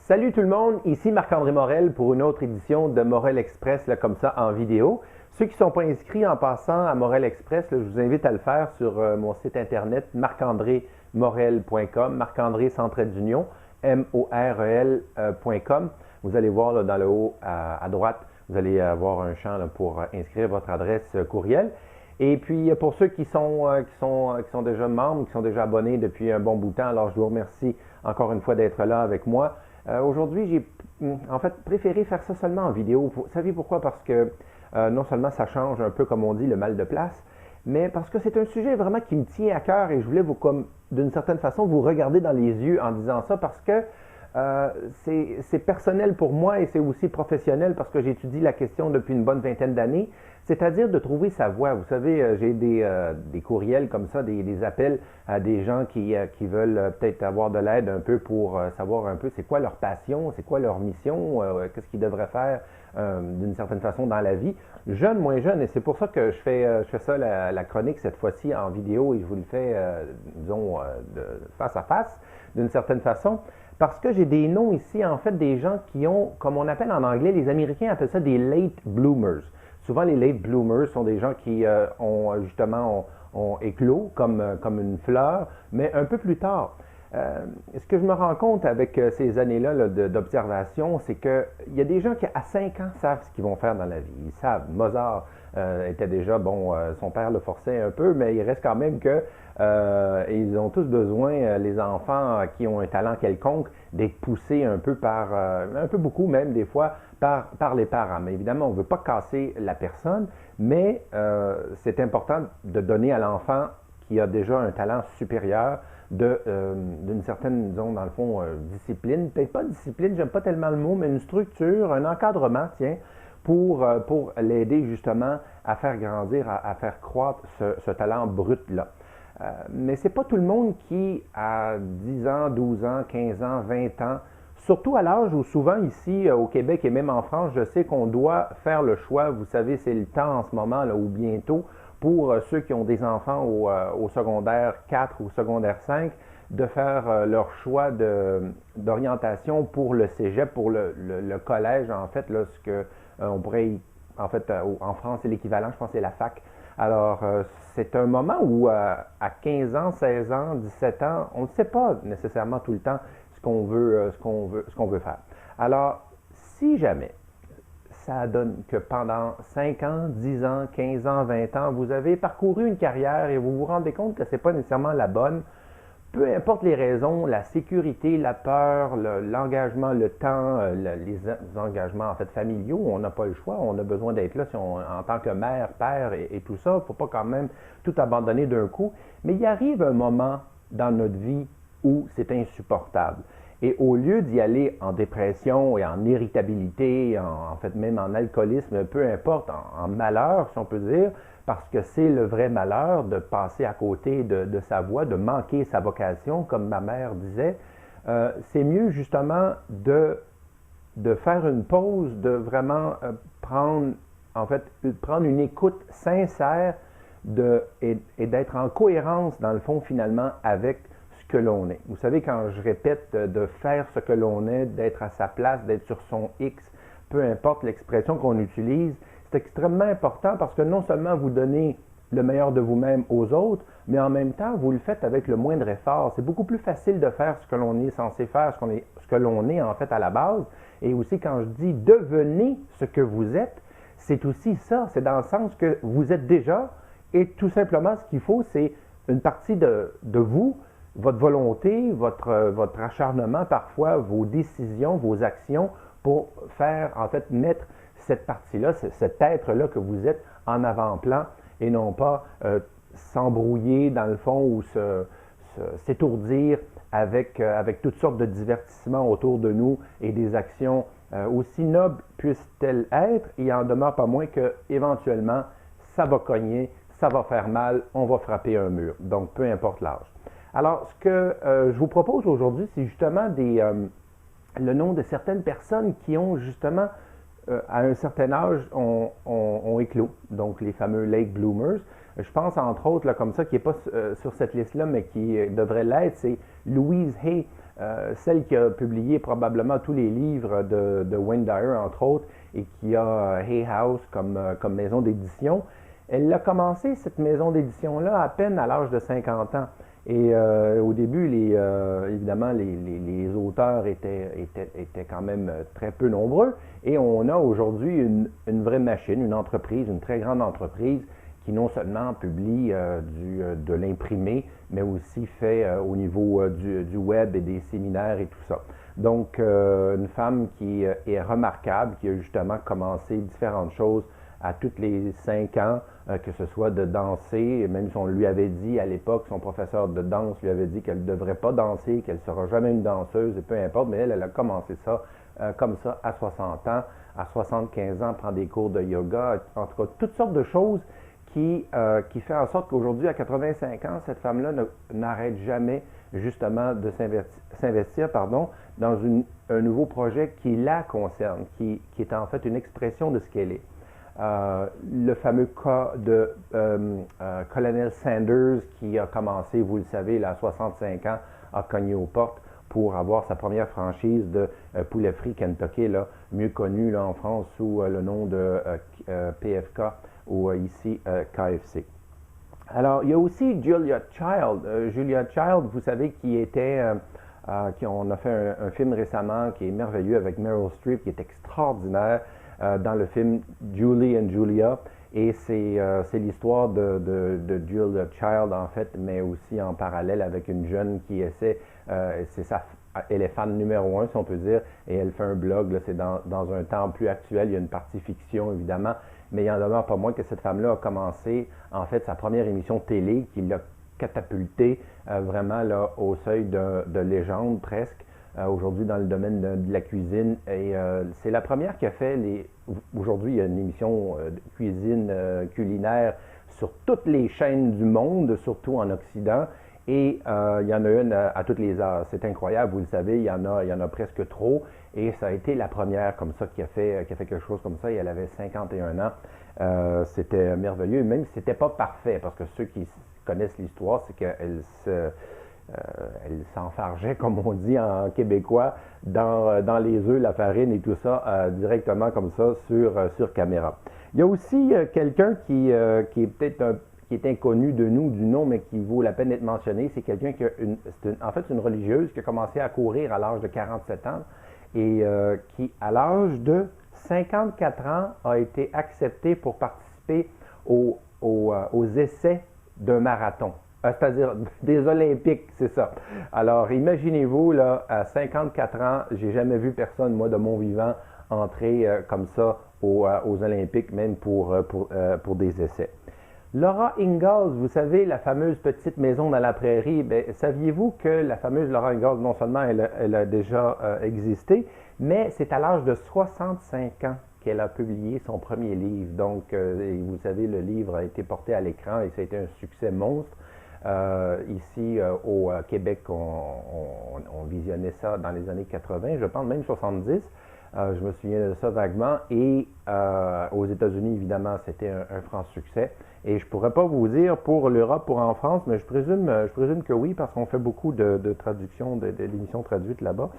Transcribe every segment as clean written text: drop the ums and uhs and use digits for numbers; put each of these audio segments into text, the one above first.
Salut tout le monde, ici Marc-André Morel pour une autre édition de Morel Express, là, comme ça en vidéo. Ceux qui ne sont pas inscrits en passant à Morel Express, là, je vous invite à le faire sur mon site internet marcandremorel.com, Marc-André sans trait d'union, morel.com. Vous allez voir là, dans le haut à droite, vous allez avoir un champ là, pour inscrire votre adresse courriel. Et puis pour ceux qui sont déjà membres, qui sont déjà abonnés depuis un bon bout de temps, alors je vous remercie encore une fois d'être là avec moi. Aujourd'hui, j'ai en fait préféré faire ça seulement en vidéo. Vous savez pourquoi? Parce que non seulement ça change un peu, comme on dit, le mal de place, mais parce que c'est un sujet vraiment qui me tient à cœur et je voulais vous, comme d'une certaine façon, vous regarder dans les yeux en disant ça parce que c'est personnel pour moi et c'est aussi professionnel parce que j'étudie la question depuis une bonne vingtaine d'années, c'est-à-dire de trouver sa voie. Vous savez, j'ai des courriels comme ça, des appels à des gens qui veulent peut-être avoir de l'aide un peu pour savoir un peu c'est quoi leur passion, c'est quoi leur mission, qu'est-ce qu'ils devraient faire d'une certaine façon dans la vie. Jeune, moins jeune, et c'est pour ça que je fais ça, la chronique cette fois-ci en vidéo et je vous le fais, disons, face à face, d'une certaine façon. Parce que j'ai des noms ici, en fait, des gens qui ont, comme on appelle en anglais, les Américains appellent ça des late bloomers. Souvent, les late bloomers sont des gens qui ont éclos comme une fleur, mais un peu plus tard. Ce que je me rends compte avec ces années-là d'observation, c'est qu'il y a des gens qui, à 5 ans, savent ce qu'ils vont faire dans la vie. Ils savent. Mozart était déjà, son père le forçait un peu, mais il reste quand même que ils ont tous besoin, les enfants qui ont un talent quelconque, d'être poussés un peu un peu beaucoup même des fois, par les parents. Mais évidemment, on ne veut pas casser la personne, mais c'est important de donner à l'enfant qui a déjà un talent supérieur d'une certaine, disons, dans le fond, discipline. Peut-être pas discipline, j'aime pas tellement le mot, mais une structure, un encadrement, tiens, pour l'aider justement à faire grandir, à faire croître ce talent brut-là. Mais ce n'est pas tout le monde qui, à 10 ans, 12 ans, 15 ans, 20 ans, surtout à l'âge où souvent ici au Québec et même en France, je sais qu'on doit faire le choix, vous savez, c'est le temps en ce moment, là, ou bientôt, pour ceux qui ont des enfants au secondaire 4 ou secondaire 5, de faire leur choix d'orientation pour le cégep, pour le collège, en fait, là, ce que on pourrait, en fait, en France, c'est l'équivalent, je pense, c'est la fac. Alors, c'est un moment où, à 15 ans, 16 ans, 17 ans, on ne sait pas nécessairement tout le temps ce qu'on veut faire. Alors, si jamais ça donne que pendant 5 ans, 10 ans, 15 ans, 20 ans, vous avez parcouru une carrière et vous vous rendez compte que ce n'est pas nécessairement la bonne, peu importe les raisons, la sécurité, la peur, l'engagement, le temps, les engagements en fait familiaux, on n'a pas le choix, on a besoin d'être là en tant que mère, père et tout ça, il ne faut pas quand même tout abandonner d'un coup. Mais il arrive un moment dans notre vie où c'est insupportable. Et au lieu d'y aller en dépression et en irritabilité, en fait même en alcoolisme, peu importe, en malheur si on peut dire, parce que c'est le vrai malheur de passer à côté de sa voie, de manquer sa vocation, comme ma mère disait, c'est mieux justement de faire une pause, de vraiment prendre une écoute sincère et d'être en cohérence dans le fond finalement avec ce que l'on est. Vous savez, quand je répète de faire ce que l'on est, d'être à sa place, d'être sur son X, peu importe l'expression qu'on utilise, c'est extrêmement important parce que non seulement vous donnez le meilleur de vous-même aux autres, mais en même temps, vous le faites avec le moindre effort. C'est beaucoup plus facile de faire ce que l'on est censé faire, ce que l'on est en fait à la base. Et aussi, quand je dis devenez ce que vous êtes, c'est aussi ça. C'est dans le sens que vous êtes déjà et tout simplement, ce qu'il faut, c'est une partie de vous, votre volonté, votre acharnement parfois, vos décisions, vos actions pour faire, en fait, mettre cette partie-là, cet être-là que vous êtes en avant-plan et non pas s'embrouiller dans le fond ou s'étourdir avec toutes sortes de divertissements autour de nous et des actions aussi nobles puissent-elles être, il en demeure pas moins que éventuellement ça va cogner, ça va faire mal, on va frapper un mur. Donc, peu importe l'âge. Alors, ce que je vous propose aujourd'hui, c'est justement le nom de certaines personnes qui ont justement, à un certain âge, ont éclos. Donc, les fameux late bloomers. Je pense, entre autres, là, comme ça, qui n'est pas sur cette liste-là, mais qui devrait l'être, c'est Louise Hay. celle qui a publié probablement tous les livres de Wayne Dyer, entre autres, et qui a Hay House comme maison d'édition. Elle a commencé cette maison d'édition-là à peine à l'âge de 50 ans. Et au début, évidemment, les auteurs étaient quand même très peu nombreux. Et on a aujourd'hui une vraie machine, une entreprise, une très grande entreprise qui non seulement publie de l'imprimé, mais aussi fait au niveau du web et des séminaires et tout ça. Donc, une femme qui est remarquable, qui a justement commencé différentes choses à tous les 5 ans, que ce soit de danser, même si on lui avait dit à l'époque, son professeur de danse lui avait dit qu'elle ne devrait pas danser, qu'elle ne sera jamais une danseuse, et peu importe, mais elle a commencé ça comme ça à 60 ans, à 75 ans, prend des cours de yoga, en tout cas, toutes sortes de choses qui fait en sorte qu'aujourd'hui, à 85 ans, cette femme-là n'arrête jamais justement de s'investir dans un nouveau projet qui la concerne, qui est en fait une expression de ce qu'elle est. Le fameux cas de Colonel Sanders qui a commencé, vous le savez, là, à 65 ans, a cogné aux portes pour avoir sa première franchise de poulet frit Kentucky, là, mieux connu là, en France sous le nom de PFK ou ici KFC. Alors, il y a aussi Julia Child. Julia Child, vous savez, on a fait un film récemment qui est merveilleux avec Meryl Streep, qui est extraordinaire dans le film Julie and Julia. Et c'est l'histoire de Julia Child, en fait, mais aussi en parallèle avec une jeune qui essaie, elle est fan numéro 1, si on peut dire, et elle fait un blog, c'est dans un temps plus actuel, il y a une partie fiction, évidemment, mais il en demeure pas moins que cette femme-là a commencé, en fait, sa première émission télé, qui l'a catapulté vraiment là, au seuil de légende, presque, aujourd'hui dans le domaine de la cuisine. Et c'est la première qui a fait aujourd'hui, il y a une émission de cuisine culinaire sur toutes les chaînes du monde, surtout en Occident. Et il y en a une à toutes les heures. C'est incroyable, vous le savez, il y en a presque trop. Et ça a été la première comme ça qui a fait quelque chose comme ça. Et elle avait 51 ans. C'était merveilleux, même si c'était pas parfait, parce que ceux qui connaissent l'histoire, c'est qu'elle s'enfargeait, comme on dit en québécois, dans les œufs, la farine et tout ça, directement comme ça sur caméra. Il y a aussi quelqu'un qui est peut-être qui est inconnu de nous, du nom, mais qui vaut la peine d'être mentionné. C'est quelqu'un qui en fait, c'est une religieuse qui a commencé à courir à l'âge de 47 ans et qui, à l'âge de 54 ans, a été acceptée pour participer aux essais d'un marathon. C'est-à-dire des Olympiques, c'est ça. Alors, imaginez-vous, là, à 54 ans, j'ai jamais vu personne, moi, de mon vivant, entrer comme ça aux Olympiques, même pour des essais. Laura Ingalls, vous savez, la fameuse petite maison dans la prairie, bien, saviez-vous que la fameuse Laura Ingalls, non seulement elle a déjà existé, mais c'est à l'âge de 65 ans qu'elle a publié son premier livre. Donc, vous savez, le livre a été porté à l'écran et ça a été un succès monstre. Ici, au Québec, on visionnait ça dans les années 80, je pense même 70. Je me souviens de ça vaguement. Et aux États-Unis, évidemment, c'était un franc succès. Et je ne pourrais pas vous dire pour l'Europe, pour en France, mais je présume que oui, parce qu'on fait beaucoup de traductions, d'émissions traduites là-bas.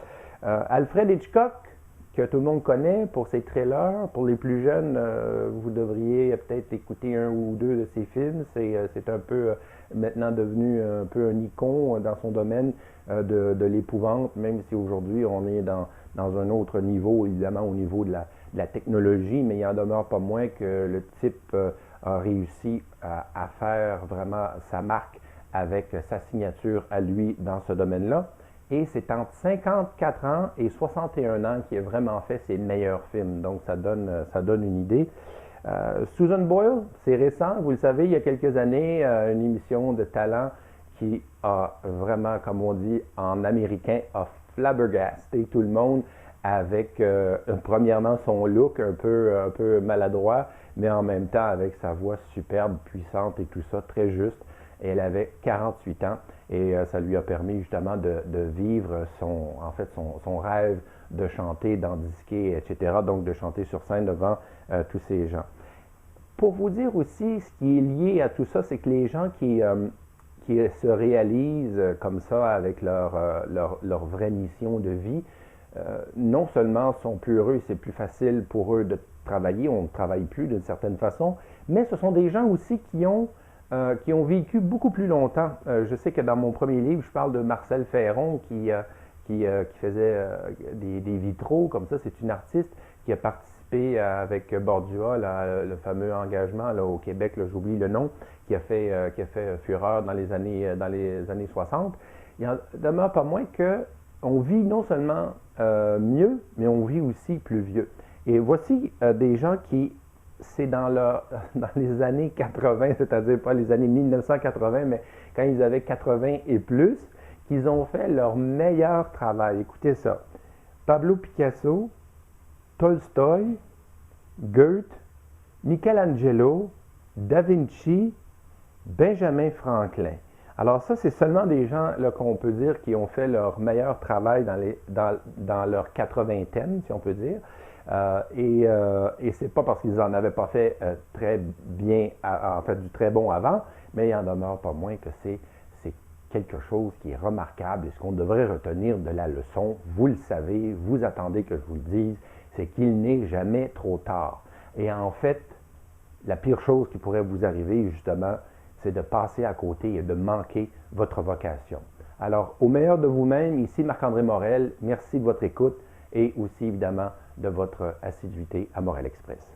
Alfred Hitchcock, que tout le monde connaît pour ses trailers. Pour les plus jeunes, vous devriez peut-être écouter un ou deux de ses films. C'est un peu maintenant devenu un peu un icône dans son domaine de l'épouvante, même si aujourd'hui on est dans un autre niveau, évidemment au niveau de la technologie, mais il en demeure pas moins que le type a réussi à faire vraiment sa marque avec sa signature à lui dans ce domaine-là. Et c'est entre 54 ans et 61 ans qu'il a vraiment fait ses meilleurs films. Donc, ça donne une idée. Susan Boyle, c'est récent. Vous le savez, il y a quelques années, une émission de talent qui a vraiment, comme on dit en américain, a flabbergasté tout le monde avec, premièrement, son look un peu maladroit, mais en même temps avec sa voix superbe, puissante et tout ça, très juste. Et elle avait 48 ans et ça lui a permis justement de vivre son rêve de chanter dans disquet, etc. Donc de chanter sur scène devant tous ces gens. Pour vous dire aussi, ce qui est lié à tout ça, c'est que les gens qui qui se réalisent comme ça avec leur vraie mission de vie, non seulement sont plus heureux, c'est plus facile pour eux de travailler, on ne travaille plus d'une certaine façon, mais ce sont des gens aussi qui ont vécu beaucoup plus longtemps. Je sais que dans mon premier livre, je parle de Marcel Ferron qui faisait des vitraux, comme ça, c'est une artiste qui a participé avec Bordua, là, le fameux engagement là, au Québec, j'oublie le nom, qui a fait fureur dans les années 60. Il n'en demeure pas moins qu'on vit non seulement mieux, mais on vit aussi plus vieux. Et voici des gens qui, c'est dans les années 80, c'est-à-dire pas les années 1980, mais quand ils avaient 80 et plus, qu'ils ont fait leur meilleur travail. Écoutez ça. Pablo Picasso, Tolstoï, Goethe, Michelangelo, Da Vinci, Benjamin Franklin. Alors ça, c'est seulement des gens qu'on peut dire qui ont fait leur meilleur travail dans leur 80aine, si on peut dire. Et c'est pas parce qu'ils n'en avaient pas fait très bien, en fait du très bon avant, mais il en demeure pas moins que c'est quelque chose qui est remarquable et ce qu'on devrait retenir de la leçon, vous le savez, vous attendez que je vous le dise, c'est qu'il n'est jamais trop tard. Et en fait, la pire chose qui pourrait vous arriver, justement, c'est de passer à côté et de manquer votre vocation. Alors, au meilleur de vous-même, ici Marc-André Morel, merci de votre écoute et aussi évidemment de votre assiduité à Morel Express.